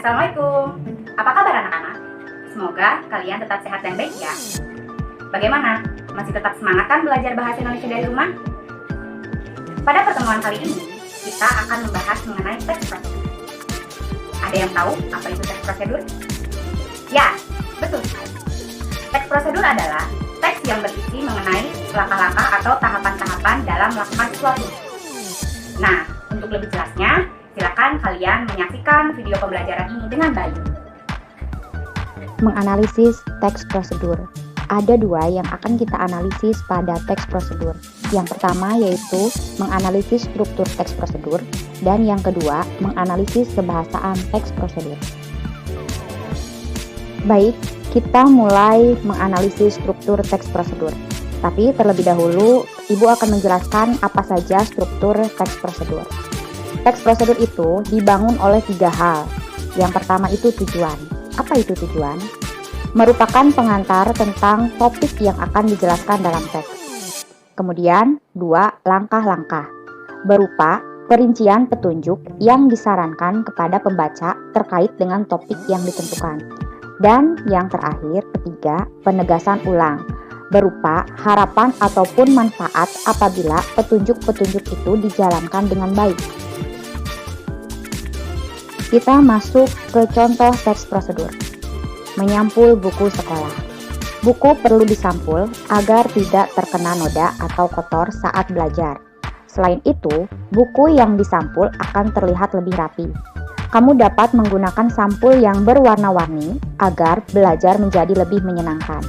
Assalamualaikum. Apa kabar anak-anak? Semoga kalian tetap sehat dan baik ya. Bagaimana? Masih tetap semangat kan belajar bahasa Indonesia dari rumah? Pada pertemuan kali ini, kita akan membahas mengenai teks prosedur. Ada yang tahu apa itu teks prosedur? Ya, betul sekali. Teks prosedur adalah teks yang berisi mengenai langkah-langkah atau tahapan-tahapan dalam melakukan sesuatu. Nah, untuk lebih jelasnya, silakan kalian menyaksikan video pembelajaran ini dengan baik. Menganalisis teks prosedur. Ada dua yang akan kita analisis pada teks prosedur. Yang pertama yaitu menganalisis struktur teks prosedur, dan yang kedua menganalisis kebahasaan teks prosedur. Baik, kita mulai menganalisis struktur teks prosedur. Tapi terlebih dahulu, Ibu akan menjelaskan apa saja struktur teks prosedur. Teks prosedur itu dibangun oleh 3 hal. Yang pertama itu tujuan. Apa itu tujuan? Merupakan pengantar tentang topik yang akan dijelaskan dalam teks. Kemudian, 2 langkah-langkah, berupa perincian petunjuk yang disarankan kepada pembaca terkait dengan topik yang ditentukan. Dan yang terakhir, ketiga, penegasan ulang, berupa harapan ataupun manfaat apabila petunjuk-petunjuk itu dijalankan dengan baik. Kita masuk ke contoh teks prosedur. Menyampul buku sekolah. Buku perlu disampul agar tidak terkena noda atau kotor saat belajar. Selain itu, buku yang disampul akan terlihat lebih rapi. Kamu dapat menggunakan sampul yang berwarna-warni agar belajar menjadi lebih menyenangkan.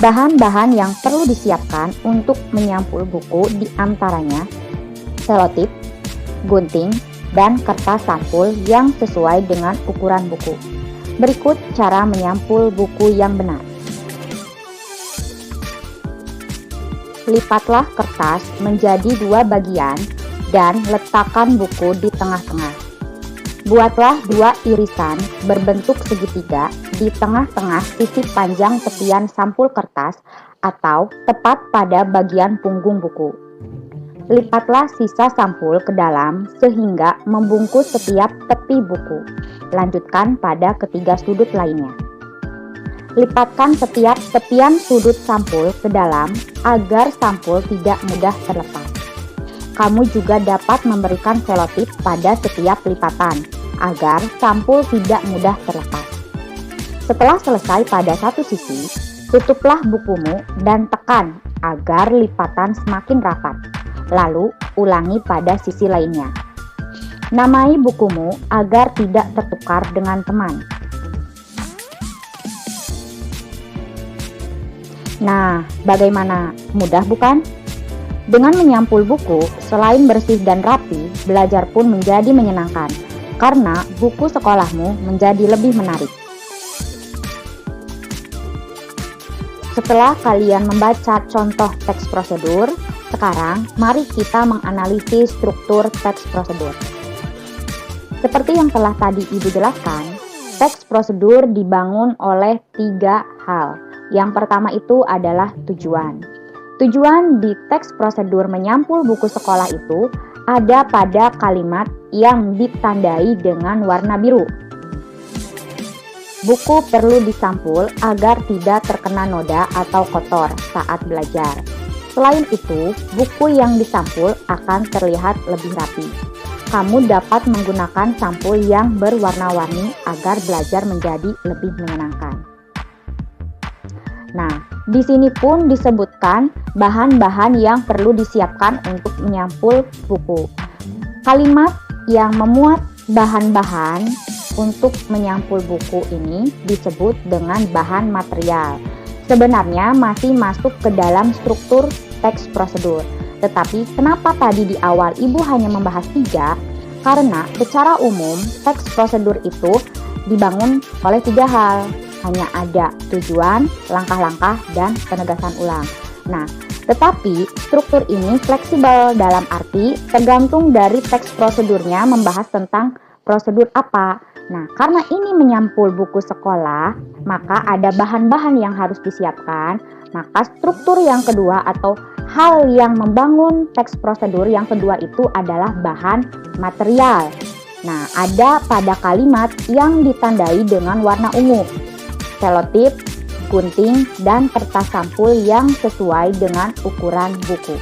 Bahan-bahan yang perlu disiapkan untuk menyampul buku diantaranya selotip, gunting, dan kertas sampul yang sesuai dengan ukuran buku. Berikut cara menyampul buku yang benar. Lipatlah kertas menjadi 2 bagian dan letakkan buku di tengah-tengah. Buatlah 2 irisan berbentuk segitiga di tengah-tengah sisi panjang tepian sampul kertas atau tepat pada bagian punggung buku. Lipatlah sisa sampul ke dalam sehingga membungkus setiap tepi buku. Lanjutkan pada ketiga sudut lainnya. Lipatkan setiap tepian sudut sampul ke dalam agar sampul tidak mudah terlepas. Kamu juga dapat memberikan selotip pada setiap lipatan agar sampul tidak mudah terlepas. Setelah selesai pada satu sisi, tutuplah bukumu dan tekan agar lipatan semakin rapat. Lalu, ulangi pada sisi lainnya. Namai bukumu agar tidak tertukar dengan teman. Nah, bagaimana? Mudah bukan? Dengan menyampul buku, selain bersih dan rapi, belajar pun menjadi menyenangkan, karena buku sekolahmu menjadi lebih menarik. Setelah kalian membaca contoh teks prosedur, sekarang mari kita menganalisis struktur teks prosedur. Seperti yang telah tadi Ibu jelaskan, teks prosedur dibangun oleh 3 hal. Yang pertama itu adalah tujuan. Tujuan di teks prosedur menyampul buku sekolah itu ada pada kalimat yang ditandai dengan warna biru. Buku perlu disampul agar tidak terkena noda atau kotor saat belajar. Selain itu, buku yang disampul akan terlihat lebih rapi. Kamu dapat menggunakan sampul yang berwarna-warni agar belajar menjadi lebih menyenangkan. Nah, di sini pun disebutkan bahan-bahan yang perlu disiapkan untuk menyampul buku. Kalimat yang memuat bahan-bahan untuk menyampul buku ini disebut dengan bahan material. Sebenarnya masih masuk ke dalam struktur teks prosedur. Tetapi kenapa tadi di awal Ibu hanya membahas 3? Karena secara umum teks prosedur itu dibangun oleh 3 hal. Hanya ada tujuan, langkah-langkah, dan penegasan ulang. Nah, tetapi struktur ini fleksibel dalam arti tergantung dari teks prosedurnya membahas tentang prosedur apa. Nah, karena ini menyampul buku sekolah, maka ada bahan-bahan yang harus disiapkan. Maka struktur yang kedua atau hal yang membangun teks prosedur yang kedua itu adalah bahan material. Nah, ada pada kalimat yang ditandai dengan warna ungu, selotip, gunting, dan kertas sampul yang sesuai dengan ukuran buku.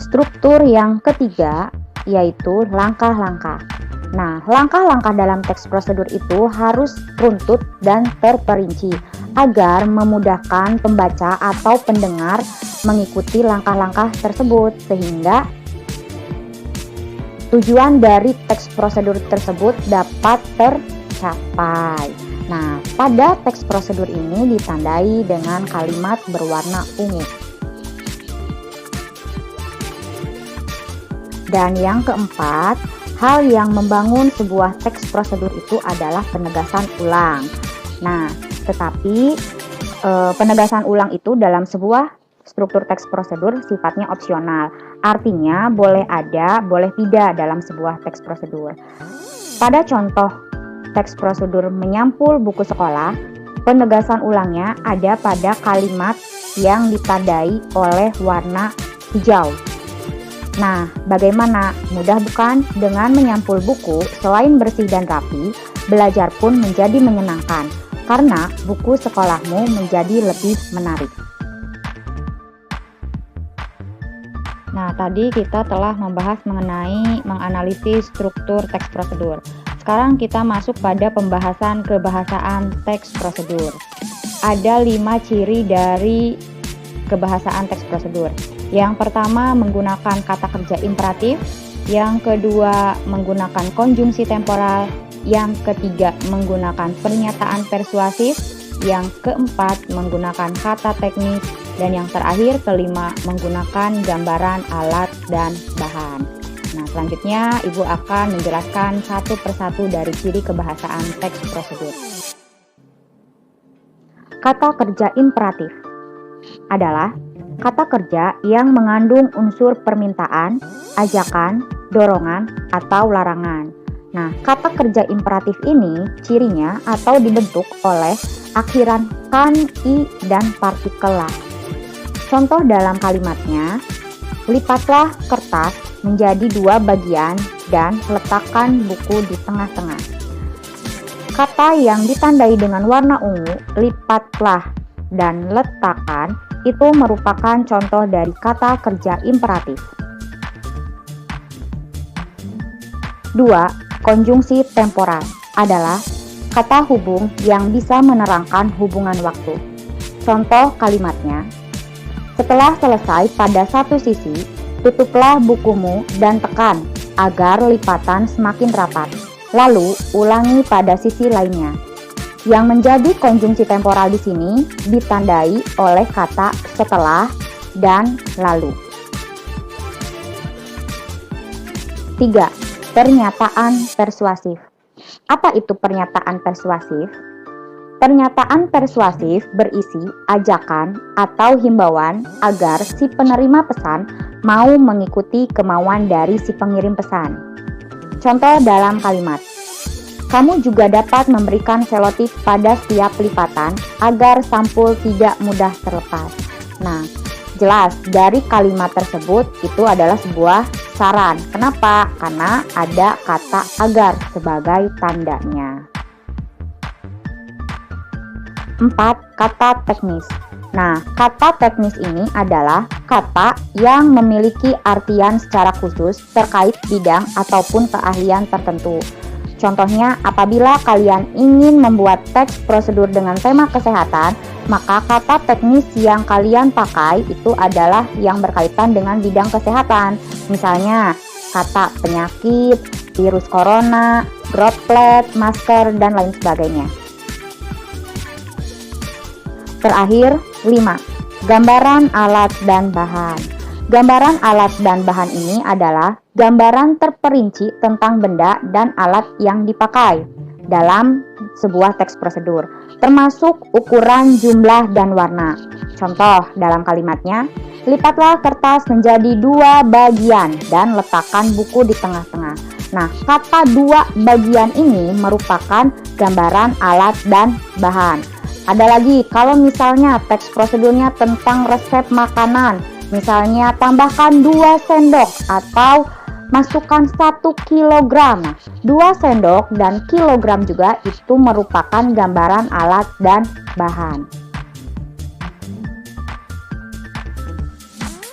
Struktur yang ketiga yaitu langkah-langkah. Nah, langkah-langkah dalam teks prosedur itu harus runtut dan terperinci agar memudahkan pembaca atau pendengar mengikuti langkah-langkah tersebut sehingga tujuan dari teks prosedur tersebut dapat tercapai. Nah, pada teks prosedur ini ditandai dengan kalimat berwarna ungu. Dan yang keempat, hal yang membangun sebuah teks prosedur itu adalah penegasan ulang. Nah, tetapi penegasan ulang itu dalam sebuah struktur teks prosedur sifatnya opsional. Artinya boleh ada, boleh tidak dalam sebuah teks prosedur. Pada contoh teks prosedur menyampul buku sekolah, penegasan ulangnya ada pada kalimat yang ditandai oleh warna hijau. Nah, bagaimana? Mudah bukan? Dengan menyampul buku, selain bersih dan rapi, belajar pun menjadi menyenangkan, karena buku sekolahmu menjadi lebih menarik. Nah, tadi kita telah membahas mengenai menganalisis struktur teks prosedur. Sekarang kita masuk pada pembahasan kebahasaan teks prosedur. Ada 5 ciri dari kebahasaan teks prosedur. Yang pertama menggunakan kata kerja imperatif, yang kedua menggunakan konjungsi temporal, yang ketiga menggunakan pernyataan persuasif, yang keempat menggunakan kata teknis, dan yang terakhir kelima menggunakan gambaran alat dan bahan. Nah, selanjutnya Ibu akan menjelaskan satu persatu dari ciri kebahasaan teks prosedur. Kata kerja imperatif adalah kata kerja yang mengandung unsur permintaan, ajakan, dorongan, atau larangan. Nah, kata kerja imperatif ini cirinya atau dibentuk oleh akhiran kan, i, dan partikel lah. Contoh dalam kalimatnya, lipatlah kertas menjadi 2 bagian dan letakkan buku di tengah-tengah. Kata yang ditandai dengan warna ungu, lipatlah dan letakkan, itu merupakan contoh dari kata kerja imperatif. 2. Konjungsi temporal adalah kata hubung yang bisa menerangkan hubungan waktu. Contoh kalimatnya, setelah selesai pada satu sisi, tutuplah bukumu dan tekan agar lipatan semakin rapat. Lalu ulangi pada sisi lainnya. Yang menjadi konjungsi temporal di sini ditandai oleh kata setelah dan lalu. 3. Pernyataan persuasif. Apa itu pernyataan persuasif? Pernyataan persuasif berisi ajakan atau himbauan agar si penerima pesan mau mengikuti kemauan dari si pengirim pesan. Contoh dalam kalimat, kamu juga dapat memberikan selotip pada setiap lipatan agar sampul tidak mudah terlepas. Nah, jelas dari kalimat tersebut itu adalah sebuah saran. Kenapa? Karena ada kata agar sebagai tandanya. 4. Kata teknis. Nah, kata teknis ini adalah kata yang memiliki artian secara khusus terkait bidang ataupun keahlian tertentu. Contohnya, apabila kalian ingin membuat teks prosedur dengan tema kesehatan, maka kata teknis yang kalian pakai itu adalah yang berkaitan dengan bidang kesehatan. Misalnya, kata penyakit, virus corona, droplet, masker, dan lain sebagainya. Terakhir, 5. Gambaran alat dan bahan. Gambaran alat dan bahan ini adalah gambaran terperinci tentang benda dan alat yang dipakai dalam sebuah teks prosedur, termasuk ukuran, jumlah, dan warna. Contoh dalam kalimatnya, lipatlah kertas menjadi 2 bagian dan letakkan buku di tengah-tengah. Nah, kata 2 bagian ini merupakan gambaran alat dan bahan. Ada lagi, kalau misalnya teks prosedurnya tentang resep makanan, Misalnya tambahkan 2 sendok atau masukkan 1 kilogram. 2 sendok dan kilogram juga itu merupakan gambaran alat dan bahan.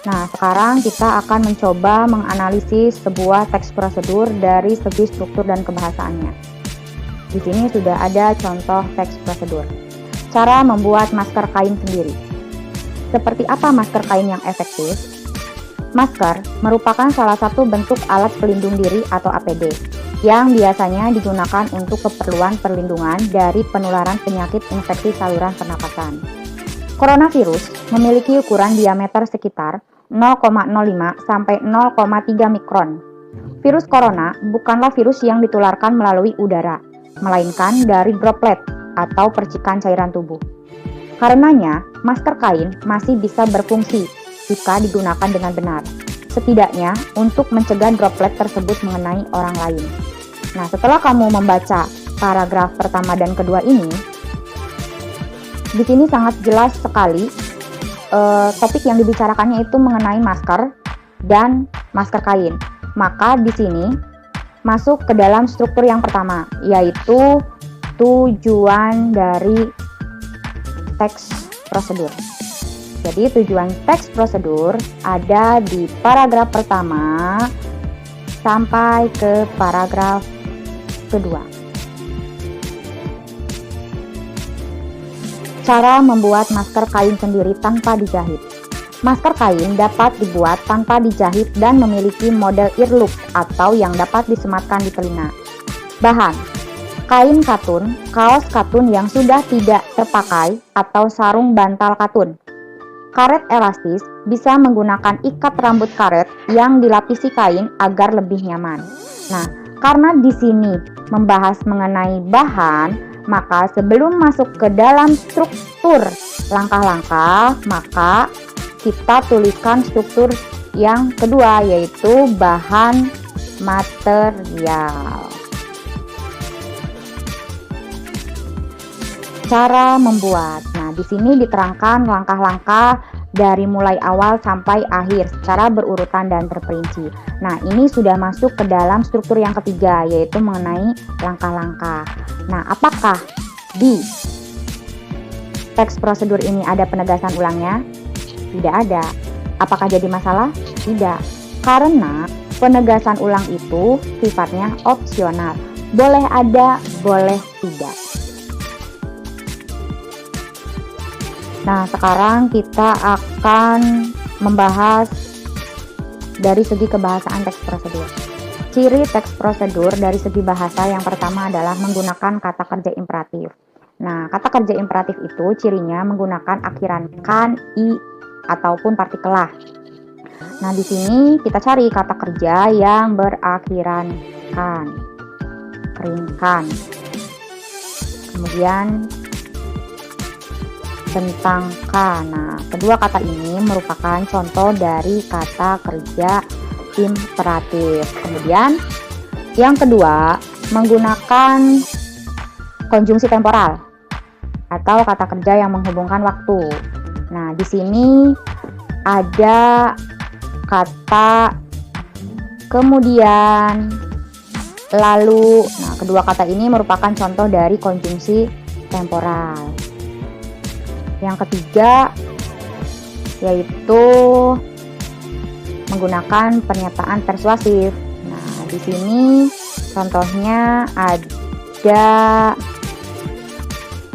Nah, sekarang kita akan mencoba menganalisis sebuah teks prosedur dari segi struktur dan kebahasaannya. Di sini sudah ada contoh teks prosedur. Cara membuat masker kain sendiri. Seperti apa masker kain yang efektif? Masker merupakan salah satu bentuk alat pelindung diri atau APD yang biasanya digunakan untuk keperluan perlindungan dari penularan penyakit infeksi saluran pernapasan. Coronavirus memiliki ukuran diameter sekitar 0,05 sampai 0,3 mikron. Virus corona bukanlah virus yang ditularkan melalui udara, melainkan dari droplet atau percikan cairan tubuh. Karenanya, masker kain masih bisa berfungsi jika digunakan dengan benar, setidaknya untuk mencegah droplet tersebut mengenai orang lain. Nah, setelah kamu membaca paragraf pertama dan kedua ini, di sini sangat jelas sekali topik yang dibicarakannya itu mengenai masker dan masker kain. Maka di sini masuk ke dalam struktur yang pertama, yaitu tujuan dari teks prosedur. Jadi tujuan teks prosedur ada di paragraf pertama sampai ke paragraf kedua. Cara membuat masker kain sendiri tanpa dijahit. Masker kain dapat dibuat tanpa dijahit dan memiliki model earloop atau yang dapat disematkan di telinga. Bahan: kain katun, kaos katun yang sudah tidak terpakai atau sarung bantal katun. Karet elastis bisa menggunakan ikat rambut karet yang dilapisi kain agar lebih nyaman. Nah, karena di sini membahas mengenai bahan, maka sebelum masuk ke dalam struktur langkah-langkah, maka kita tuliskan struktur yang kedua, yaitu bahan material. Cara membuat. Nah, di sini diterangkan langkah-langkah dari mulai awal sampai akhir secara berurutan dan terperinci. Nah, ini sudah masuk ke dalam struktur yang ketiga, yaitu mengenai langkah-langkah. Nah, apakah di teks prosedur ini ada penegasan ulangnya? Tidak ada. Apakah jadi masalah? Tidak. Karena penegasan ulang itu sifatnya opsional. Boleh ada, boleh tidak. Nah, sekarang kita akan membahas dari segi kebahasaan teks prosedur. Ciri teks prosedur dari segi bahasa yang pertama adalah menggunakan kata kerja imperatif. Nah, kata kerja imperatif itu cirinya menggunakan akhiran kan, i, ataupun partikel lah. Nah, di sini kita cari kata kerja yang berakhiran kan, keringkan. Kemudian bentangkan. Nah, kedua kata ini merupakan contoh dari kata kerja imperatif. Kemudian yang kedua, menggunakan konjungsi temporal atau kata kerja yang menghubungkan waktu. Nah, di sini ada kata kemudian, lalu. Nah, kedua kata ini merupakan contoh dari konjungsi temporal. Yang ketiga yaitu menggunakan pernyataan persuasif. Nah, di sini contohnya ada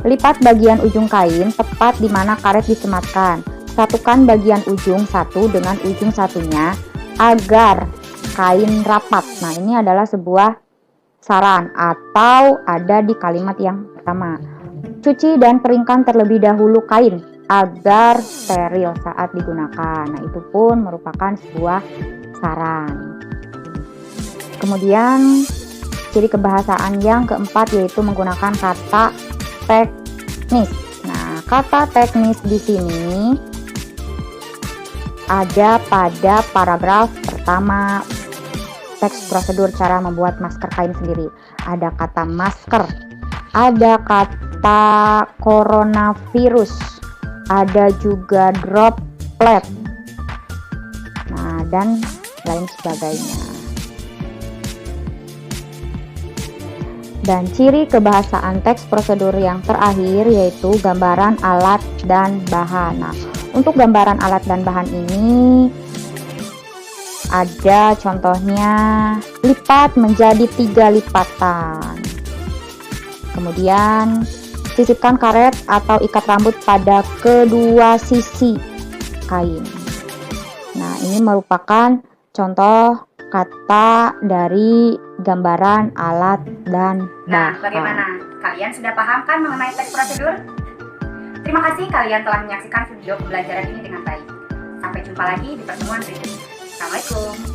lipat bagian ujung kain tepat di mana karet disematkan. Satukan bagian ujung satu dengan ujung satunya agar kain rapat. Nah, ini adalah sebuah saran atau ada di kalimat yang pertama. Cuci dan keringkan terlebih dahulu kain agar steril saat digunakan. Nah, itu pun merupakan sebuah saran. Kemudian ciri kebahasaan yang keempat yaitu menggunakan kata teknis. Nah, kata teknis di sini ada pada paragraf pertama teks prosedur cara membuat masker kain sendiri. Ada kata masker, ada kata coronavirus, ada juga droplet, dan lain sebagainya. Dan ciri kebahasaan teks prosedur yang terakhir yaitu gambaran alat dan bahan. Nah, untuk gambaran alat dan bahan ini ada contohnya lipat menjadi 3 lipatan. Kemudian sisipkan karet atau ikat rambut pada kedua sisi kain. Nah, ini merupakan contoh kata dari gambaran alat dan Nah, bahan. bagaimana? Kalian sudah paham kan mengenai teks prosedur? Terima kasih kalian telah menyaksikan video pembelajaran ini dengan baik. Sampai jumpa lagi di pertemuan berikutnya. Assalamualaikum.